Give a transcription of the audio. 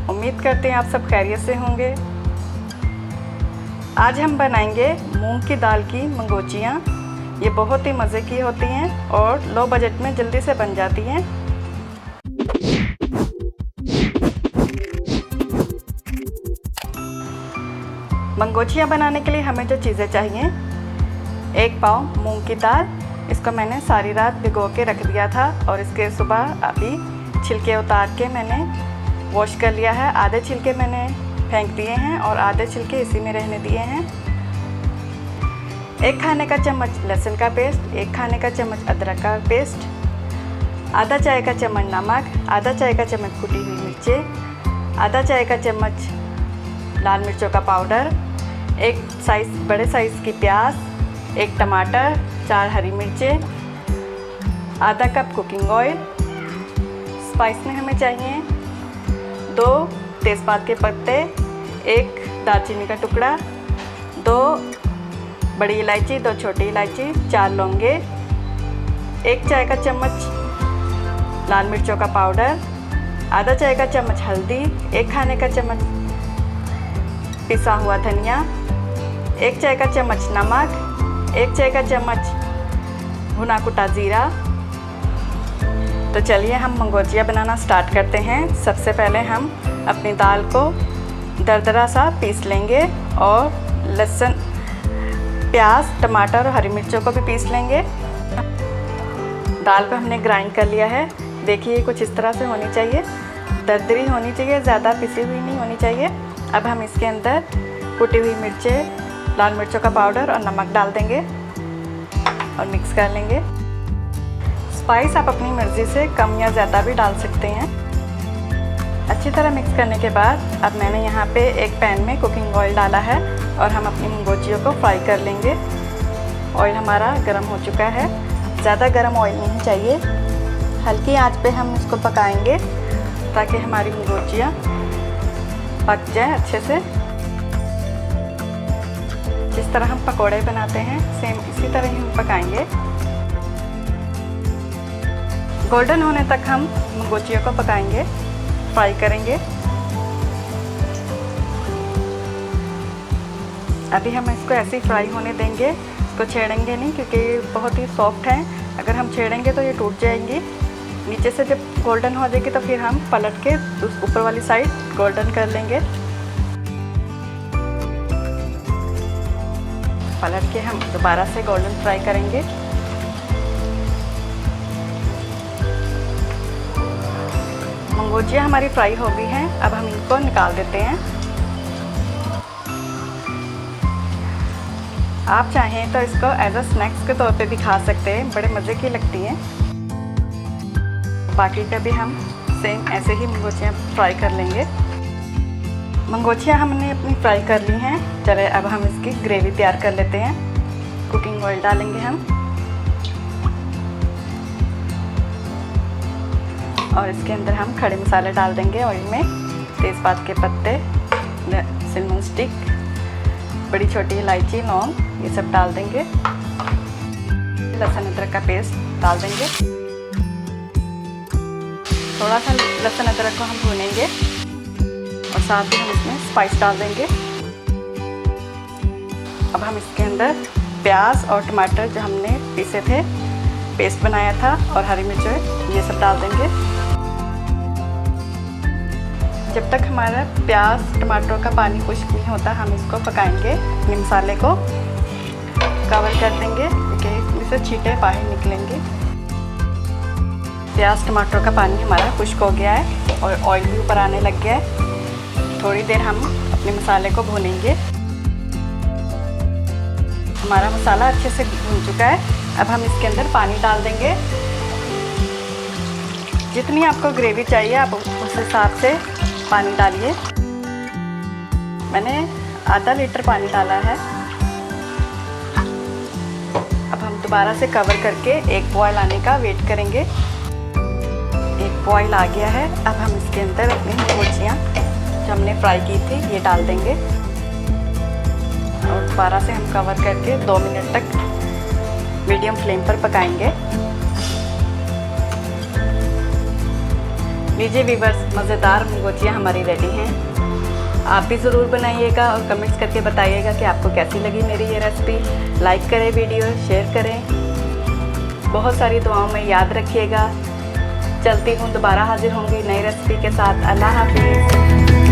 उम्मीद करते हैं आप सब खैरियत से होंगे। आज हम बनाएंगे मूंग की दाल की मंगोचियाँ। ये बहुत ही मज़े की होती हैं और लो बजट में जल्दी से बन जाती हैं। मंगोचियाँ बनाने के लिए हमें जो चीज़ें चाहिए, 1 पाव मूंग की दाल। इसको मैंने सारी रात भिगो के रख दिया था और इसके सुबह अभी छिलके उतार के मैंने वॉश कर लिया है। आधे छिलके मैंने फेंक दिए हैं और आधे छिलके इसी में रहने दिए हैं। 1 खाने का चम्मच लहसुन का पेस्ट, 1 खाने का चम्मच अदरक का पेस्ट, आधा चाय का चम्मच नमक, आधा चाय का चम्मच कुटी हुई मिर्चें, आधा चाय का चम्मच लाल मिर्चों का पाउडर, 1 बड़े साइज़ की प्याज, 1 टमाटर, 4 हरी मिर्चें, आधा कप कुकिंग ऑयल। स्पाइस में हमें चाहिए 2 तेज़पात के पत्ते, 1 दालचीनी का टुकड़ा, 2 बड़ी इलायची, 2 छोटी इलायची, 4 लौंगे, 1 चाय का चम्मच लाल मिर्चों का पाउडर, आधा चाय का चम्मच हल्दी, 1 खाने का चम्मच पिसा हुआ धनिया, 1 चाय का चम्मच नमक, 1 चाय का चम्मच भुना कुटा ज़ीरा। तो चलिए हम मंगोचियाँ बनाना स्टार्ट करते हैं। सबसे पहले हम अपनी दाल को दरदरा सा पीस लेंगे और लहसुन, प्याज, टमाटर और हरी मिर्चों को भी पीस लेंगे। दाल को हमने ग्राइंड कर लिया है। देखिए कुछ इस तरह से होनी चाहिए, दरदरी होनी चाहिए, ज़्यादा पिसी हुई नहीं होनी चाहिए। अब हम इसके अंदर कुटी हुई मिर्चें, लाल मिर्चों का पाउडर और नमक डाल देंगे और मिक्स कर लेंगे। स्पाइस आप अपनी मर्ज़ी से कम या ज़्यादा भी डाल सकते हैं। अच्छी तरह मिक्स करने के बाद अब मैंने यहाँ पे एक पैन में कुकिंग ऑयल डाला है और हम अपनी मंगोचियों को फ्राई कर लेंगे। ऑयल हमारा गर्म हो चुका है। ज़्यादा गर्म ऑयल नहीं चाहिए, हल्की आंच पे हम इसको पकाएंगे ताकि हमारी मंगोचियाँ पक जाए अच्छे से। जिस तरह हम पकोड़े बनाते हैं सेम इसी तरह ही हम पकाएंगे। गोल्डन होने तक हम मंगोचियों को पकाएंगे, फ्राई करेंगे। अभी हम इसको ऐसे ही फ्राई होने देंगे, इसको छेड़ेंगे नहीं क्योंकि ये बहुत ही सॉफ्ट है। अगर हम छेड़ेंगे तो ये टूट जाएंगी। नीचे से जब गोल्डन हो जाएगी तो फिर हम पलट के उस ऊपर वाली साइड गोल्डन कर लेंगे। पलट के हम दोबारा से गोल्डन फ्राई करेंगे। मंगोचियाँ हमारी फ्राई हो गई हैं। अब हम इनको निकाल देते हैं। आप चाहें तो इसको एज अ स्नैक्स के तौर पे भी खा सकते हैं, बड़े मज़े की लगती हैं। बाकी का भी हम सेम ऐसे ही मंगोचियाँ फ्राई कर लेंगे। मंगोचियाँ हमने अपनी फ्राई कर ली हैं। चले अब हम इसकी ग्रेवी तैयार कर लेते हैं। कुकिंग ऑयल डालेंगे हम और इसके अंदर हम खड़े मसाले डाल देंगे ऑयल में। तेज़पात के पत्ते, सिनेमन स्टिक, बड़ी छोटी इलायची, लौंग, ये सब डाल देंगे। लहसुन अदरक का पेस्ट डाल देंगे। थोड़ा सा लहसुन अदरक को हम भूनेंगे और साथ ही हम इसमें स्पाइस डाल देंगे। अब हम इसके अंदर प्याज और टमाटर जो हमने पीसे थे, पेस्ट बनाया था, और हरी मिर्च ये सब डाल देंगे। जब तक हमारा प्याज टमाटरों का पानी खुश्क नहीं होता हम इसको पकाएंगे। अपने मसाले को कवर कर देंगे क्योंकि इससे छींटे बाहर निकलेंगे। प्याज टमाटरों का पानी हमारा खुश्क हो गया है और ऑयल भी ऊपर आने लग गया है। थोड़ी देर हम अपने मसाले को भूनेंगे। हमारा मसाला अच्छे से भून चुका है। अब हम इसके अंदर पानी डाल देंगे। जितनी आपको ग्रेवी चाहिए आप उस हिसाब से पानी डालिए। मैंने आधा लीटर पानी डाला है। अब हम दोबारा से कवर करके एक बॉयल आने का वेट करेंगे। एक बॉयल आ गया है। अब हम इसके अंदर अपनी मंगोचियाँ जो हमने फ्राई की थी ये डाल देंगे और दोबारा से हम कवर करके 2 मिनट तक मीडियम फ्लेम पर पकाएंगे। लीजिए वीवर्स, मज़ेदार मंगोचियाँ हमारी रेडी हैं। आप भी ज़रूर बनाइएगा और कमेंट्स करके बताइएगा कि आपको कैसी लगी मेरी ये रेसिपी। लाइक करें वीडियो, शेयर करें। बहुत सारी दुआओं में याद रखिएगा। चलती हूँ, दोबारा हाजिर होंगी नई रेसिपी के साथ। अल्लाह हाफिज़।